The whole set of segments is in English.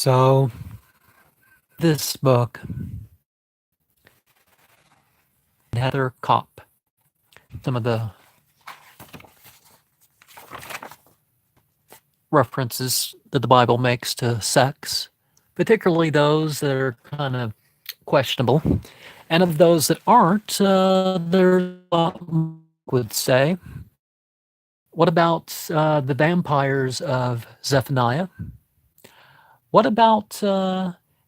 So, this book, Heather Kopp, some of the references that the Bible makes to sex, particularly those that are kind of questionable, and of those that aren't, there's a lot would say. What about the vampires of Zephaniah? What about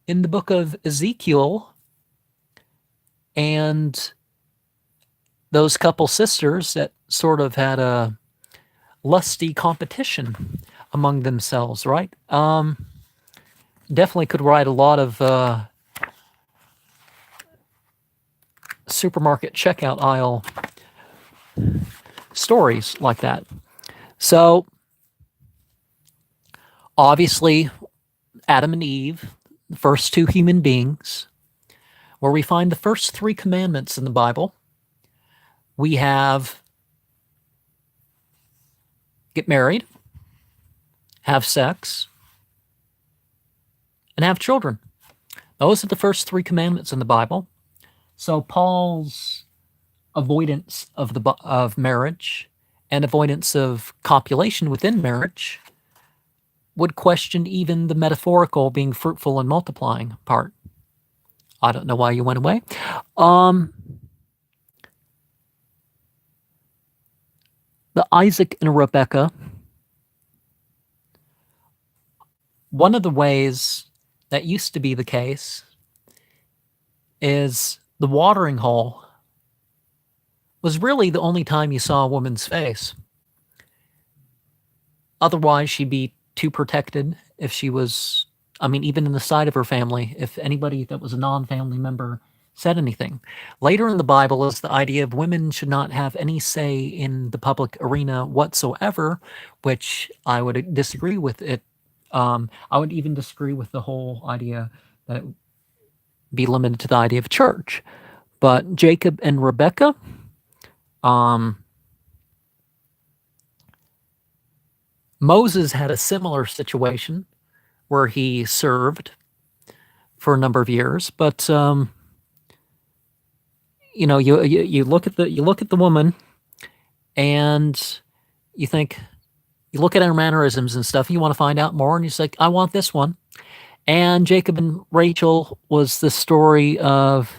in the book of Ezekiel and those couple sisters that sort of had a lusty competition among themselves, right? Definitely could write a lot of supermarket checkout aisle stories like that. So, obviously, Adam and Eve, the first two human beings, where we find the first three commandments in the Bible, we have get married, have sex, and have children. Those are the first three commandments in the Bible. So Paul's avoidance of marriage and avoidance of copulation within marriage would question even the metaphorical being fruitful and multiplying part. I don't know why you went away. The Isaac and Rebecca, one of the ways that used to be the case is the watering hole was really the only time you saw a woman's face. Otherwise, she'd be too protected if she was, even in the sight of her family, if anybody that was a non-family member said anything. Later in the Bible is the idea of women should not have any say in the public arena whatsoever, which I would disagree with it. I would even disagree with the whole idea that it be limited to the idea of church. But Jacob and Rebecca, Moses had a similar situation where he served for a number of years, but you look at the woman, and you think you look at her mannerisms and stuff. And you want to find out more, and you're like, I want this one. And Jacob and Rachel was the story of,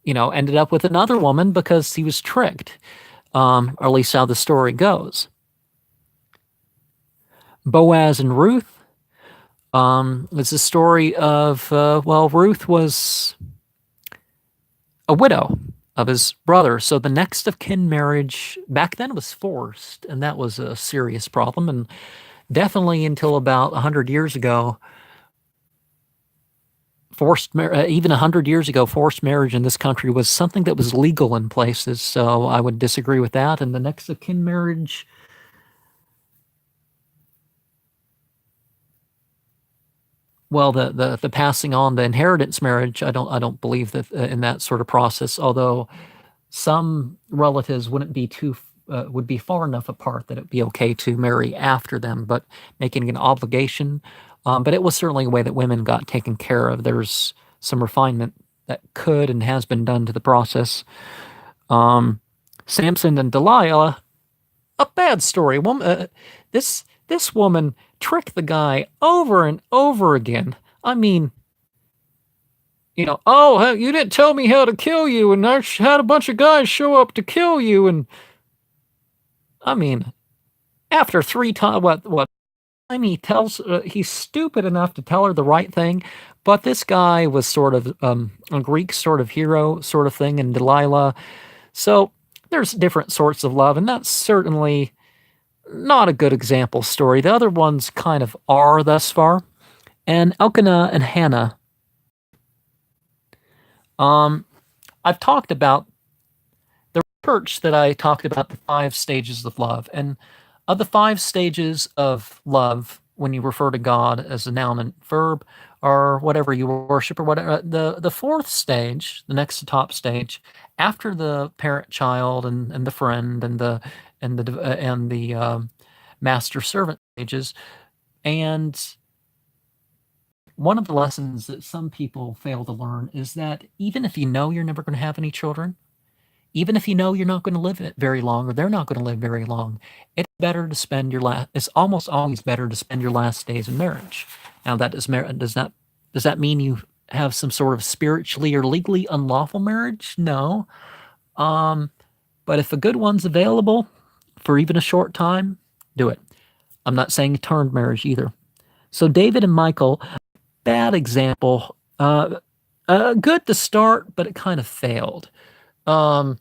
ended up with another woman because he was tricked, or at least how the story goes. Boaz and Ruth is the story of, Ruth was a widow of his brother. So the next of kin marriage back then was forced, and that was a serious problem. And definitely until about 100 years ago, even 100 years ago, forced marriage in this country was something that was legal in places. So I would disagree with that. And the next of kin marriage, well, the passing on, the inheritance marriage, I don't believe that in that sort of process. Although some relatives would be far enough apart that it'd be okay to marry after them, but making an obligation. But it was certainly a way that women got taken care of. There's some refinement that could and has been done to the process. Samson and Delilah, a bad story. This woman tricked the guy over and over again. You didn't tell me how to kill you, and I had a bunch of guys show up to kill you, and after 3 times, what? He's stupid enough to tell her the right thing, but this guy was sort of a Greek sort of hero sort of thing, and Delilah. So there's different sorts of love, and that's certainly not a good example story. The other ones kind of are thus far. And Elkanah and Hannah. I've talked about the church that I talked about the 5 stages of love. And of the 5 stages of love, when you refer to God as a noun and verb, or whatever you worship, or whatever, the 4th stage, the next to top stage, after the parent-child and the friend and the master-servant stages, And one of the lessons that some people fail to learn is that even if you know you're never going to have any children, even if you know you're not going to live it very long or they're not going to live very long, it's better to spend your last. It's almost always better to spend your last days in marriage. Now, that does that mean you have some sort of spiritually or legally unlawful marriage? No. Um, but if a good one's available for even a short time, do it. I'm not saying turned marriage either. So David and Michael, bad example. Good to start, but it kind of failed. Um,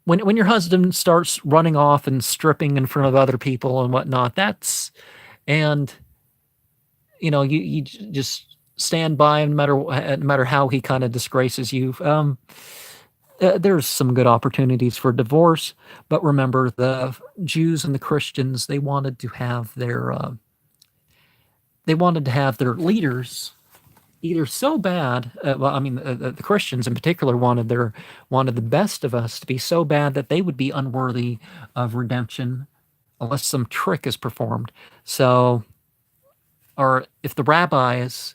when your husband starts running off and stripping in front of other people and whatnot, and you just stand by him no matter how he kind of disgraces you. There's some good opportunities for divorce, but remember the Jews and the Christians, they wanted to have their leaders either so bad. Well, I mean, the Christians in particular wanted the best of us to be so bad that they would be unworthy of redemption unless some trick is performed. So, or if the rabbis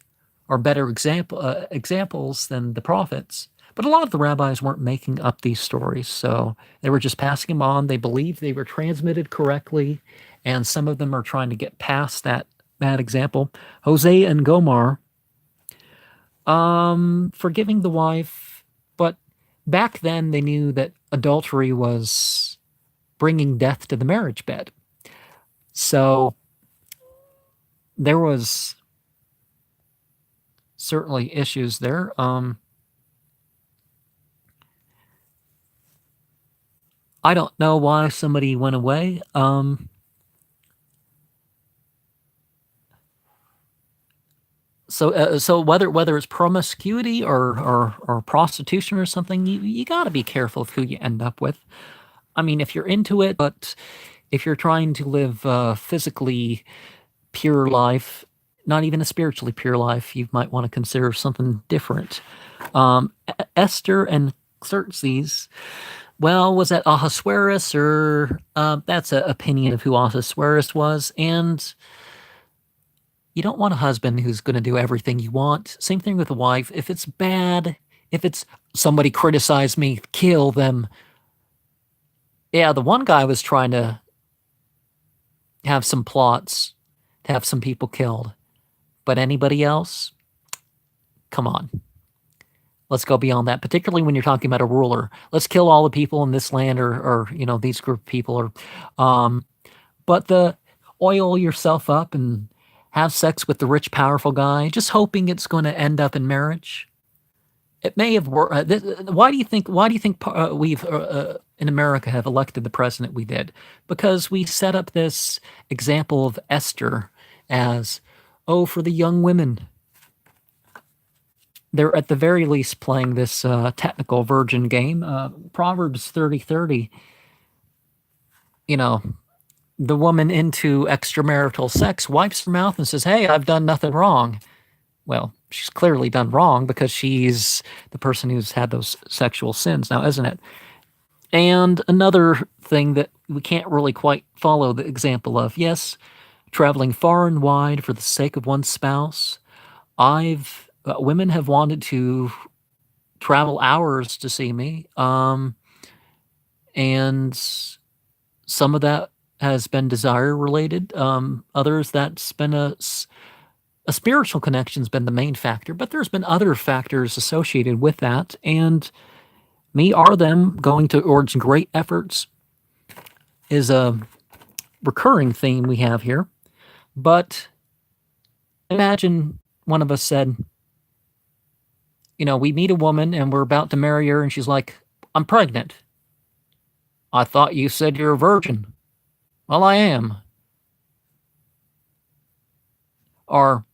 are better examples than the prophets. But a lot of the rabbis weren't making up these stories, so they were just passing them on. They believed they were transmitted correctly, and some of them are trying to get past that bad example. Hosea and Gomer, forgiving the wife, but back then they knew that adultery was bringing death to the marriage bed. So there was certainly issues there. I don't know why somebody went away. So whether it's promiscuity or prostitution or something, you got to be careful of who you end up with. I mean, if you're into it, but if you're trying to live a physically pure life, not even a spiritually pure life, you might want to consider something different. Esther and Xerxes. Well, was that Ahasuerus or that's an opinion of who Ahasuerus was, and you don't want a husband who's going to do everything you want. Same thing with a wife. If it's bad, if it's somebody criticized me, kill them. Yeah, the one guy was trying to have some plots to have some people killed. But anybody else? Come on. Let's go beyond that, particularly when you're talking about a ruler. Let's kill all the people in this land or these group of people but the oil yourself up and have sex with the rich, powerful guy, just hoping it's going to end up in marriage. It may have worked. Why do you think? We've in America have elected the president we did? Because we set up this example of Esther as, oh, for the young women. They're at the very least playing this technical virgin game. Proverbs 30:30. You know, the woman into extramarital sex wipes her mouth and says, "Hey, I've done nothing wrong." Well, she's clearly done wrong because she's the person who's had those sexual sins now, isn't it? And another thing that we can't really quite follow the example of, yes, traveling far and wide for the sake of one spouse. Women have wanted to travel hours to see me, and some of that has been desire related. Others that's been a spiritual connection's been the main factor, but there's been other factors associated with that. And me or them going towards great efforts is a recurring theme we have here. But imagine one of us said, we meet a woman and we're about to marry her, and she's like, "I'm pregnant." "I thought you said you're a virgin." "Well, I am." Or,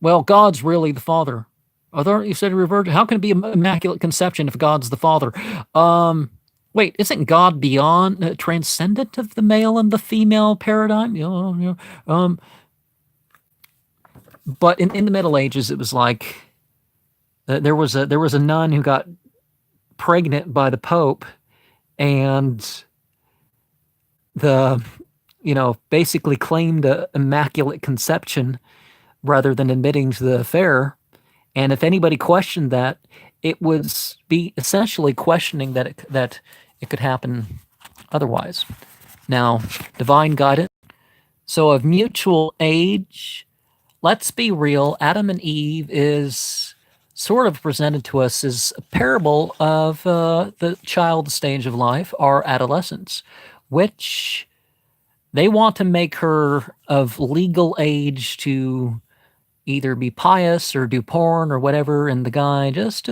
"Well, God's really the Father." "I thought you said you're a virgin." "How can it be immaculate conception if God's the Father?" Wait, isn't God beyond, transcendent of the male and the female paradigm? But in the Middle Ages, it was like there was a nun who got pregnant by the Pope, and basically claimed a immaculate conception rather than admitting to the affair. And if anybody questioned that, it would be essentially questioning that it could happen otherwise. Now, divine guidance. So, of mutual age, let's be real. Adam and Eve is sort of presented to us as a parable of the child stage of life, our adolescence, which they want to make her of legal age to either be pious or do porn or whatever, and the guy just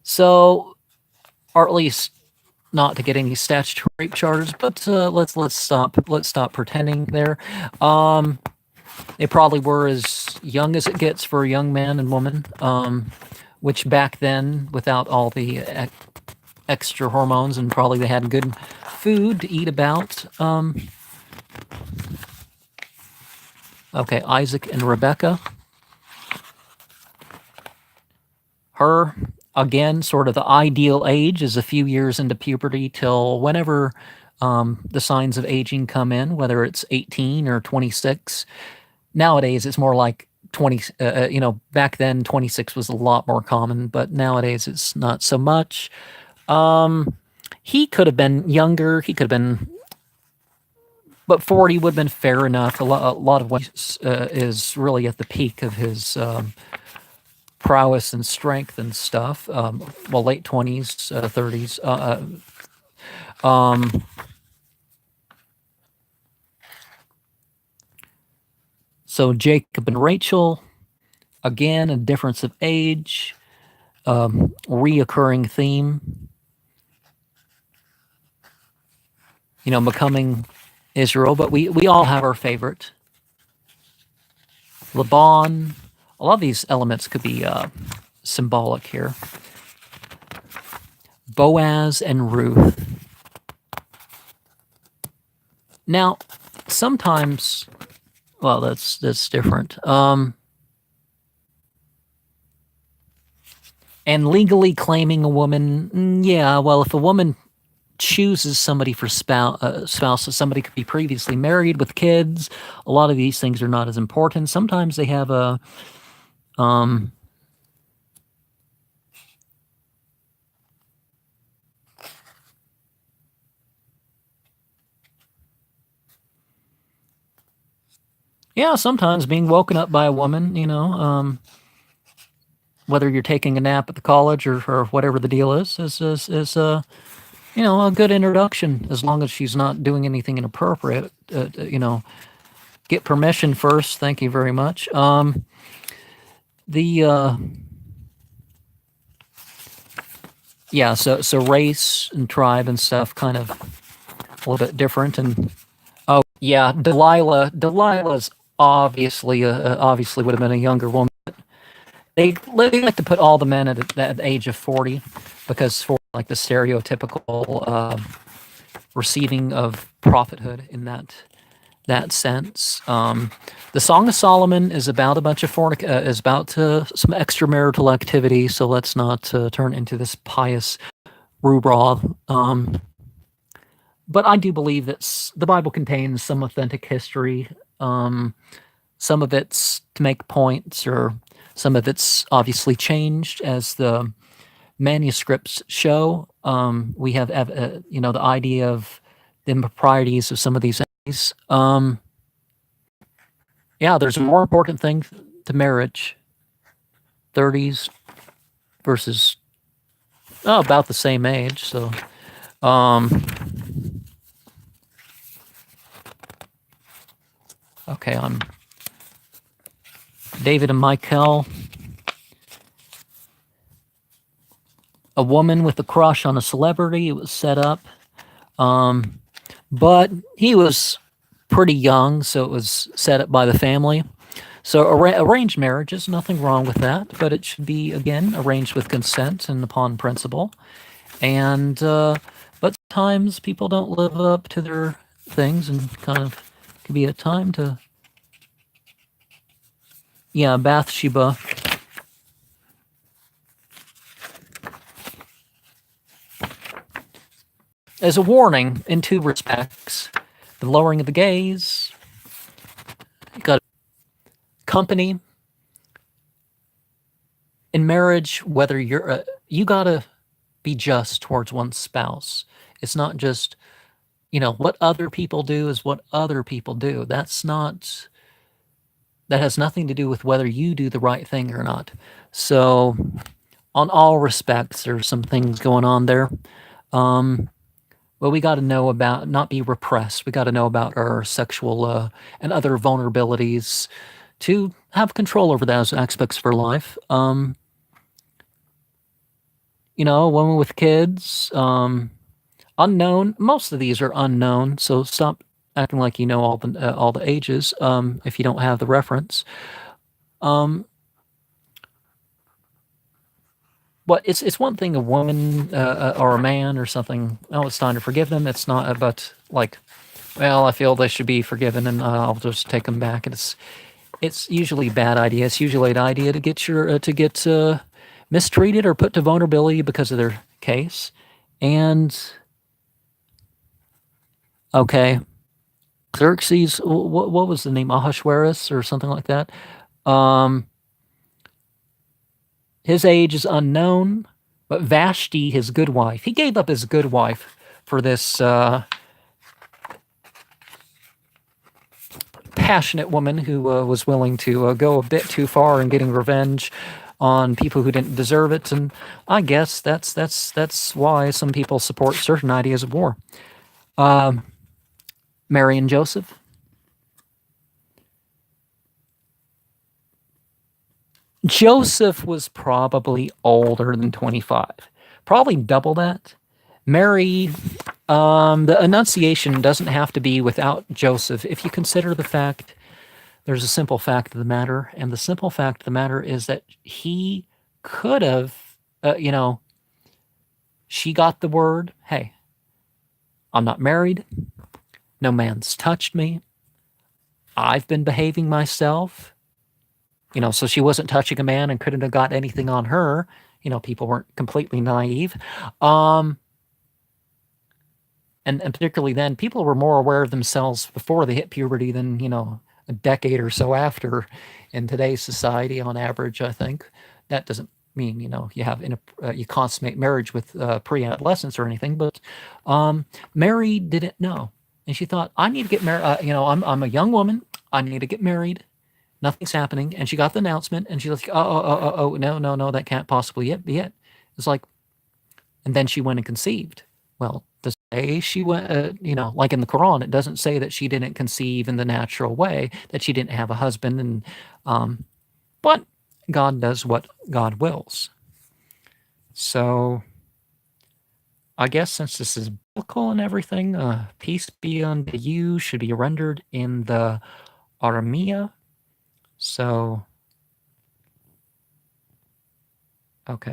so, or at least not to get any statutory rape charges, but let's stop pretending there. Um, they probably were as young as it gets for a young man and woman, which back then, without all the extra hormones, and probably they had good food to eat about. Okay, Isaac and Rebecca. Her, again, sort of the ideal age is a few years into puberty till whenever the signs of aging come in, whether it's 18 or 26. Nowadays, it's more like 20, back then 26 was a lot more common, but nowadays it's not so much. He could have been younger. He could have been, but 40 would have been fair enough. A lot of what is really at the peak of his prowess and strength and stuff. Well, late 20s, 30s. So Jacob and Rachel, again, a difference of age, reoccurring theme. Becoming Israel, but we all have our favorite. Laban. A lot of these elements could be symbolic here. Boaz and Ruth. Now, sometimes, well, that's different. And legally claiming a woman, yeah, well, if a woman chooses somebody for spouse, somebody could be previously married with kids. A lot of these things are not as important. Sometimes they have a yeah, sometimes being woken up by a woman, whether you're taking a nap at the college or whatever the deal is a good introduction, as long as she's not doing anything inappropriate. Get permission first. Thank you very much. The yeah, so race and tribe and stuff kind of a little bit different. And oh yeah, Delilah's obviously would have been a younger woman. They like to put all the men at the age of 40 because for like the stereotypical receiving of prophethood in that sense. The Song of Solomon is about a bunch of is about some extramarital activity. So let's not turn into this pious rhubarb. But I do believe that the Bible contains some authentic history. Some of it's to make points, or some of it's obviously changed as the manuscripts show. We have, the idea of the improprieties of some of these things. Yeah, there's a more important thing to marriage. 30s versus about the same age. So, okay, I'm David and Michael. A woman with a crush on a celebrity. It was set up. But he was pretty young, so it was set up by the family. So arranged marriage is nothing wrong with that, but it should be, again, arranged with consent and upon principle. And but sometimes people don't live up to their things, and kind of could be a time to, yeah, Bathsheba. As a warning, in two respects, the lowering of the gaze. You got company in marriage. Whether you're you gotta be just towards one's spouse. It's not just what other people do is what other people do. That has nothing to do with whether you do the right thing or not. So, on all respects, there's some things going on there. Um, well, we got to know about not be repressed. We got to know about our sexual and other vulnerabilities to have control over those aspects for life. A woman with kids, unknown. Most of these are unknown, so stop acting like you know all the ages if you don't have the reference. Um, but it's one thing a woman or a man or something. Oh, it's time to forgive them. It's not about like, well, I feel they should be forgiven, and I'll just take them back. And it's usually a bad idea. It's usually an idea to get mistreated or put to vulnerability because of their case. And okay, Xerxes, what was the name? Ahasuerus or something like that. Um, his age is unknown, but Vashti, his good wife, he gave up his good wife for this passionate woman who was willing to go a bit too far in getting revenge on people who didn't deserve it. And I guess that's why some people support certain ideas of war. Mary and Joseph. Joseph was probably older than 25, probably double that. Mary, the Annunciation doesn't have to be without Joseph. If you consider the fact, there's a simple fact of the matter, and the simple fact of the matter is that he could have, she got the word, hey, I'm not married, no man's touched me, I've been behaving myself. So she wasn't touching a man and couldn't have got anything on her. People weren't completely naive. And particularly then, people were more aware of themselves before they hit puberty than, a decade or so after in today's society on average, I think. That doesn't mean, you have you consummate marriage with pre-adolescence or anything, but Mary didn't know. And she thought, I need to get married. I'm a young woman. I need to get married. Nothing's happening. And she got the announcement and she's like, oh, no, that can't possibly be it. It's like, and then she went and conceived. Well, the say she went, like in the Quran, it doesn't say that she didn't conceive in the natural way, that she didn't have a husband. And, but God does what God wills. So I guess since this is biblical and everything, peace be unto you should be rendered in the Aramea. So, okay.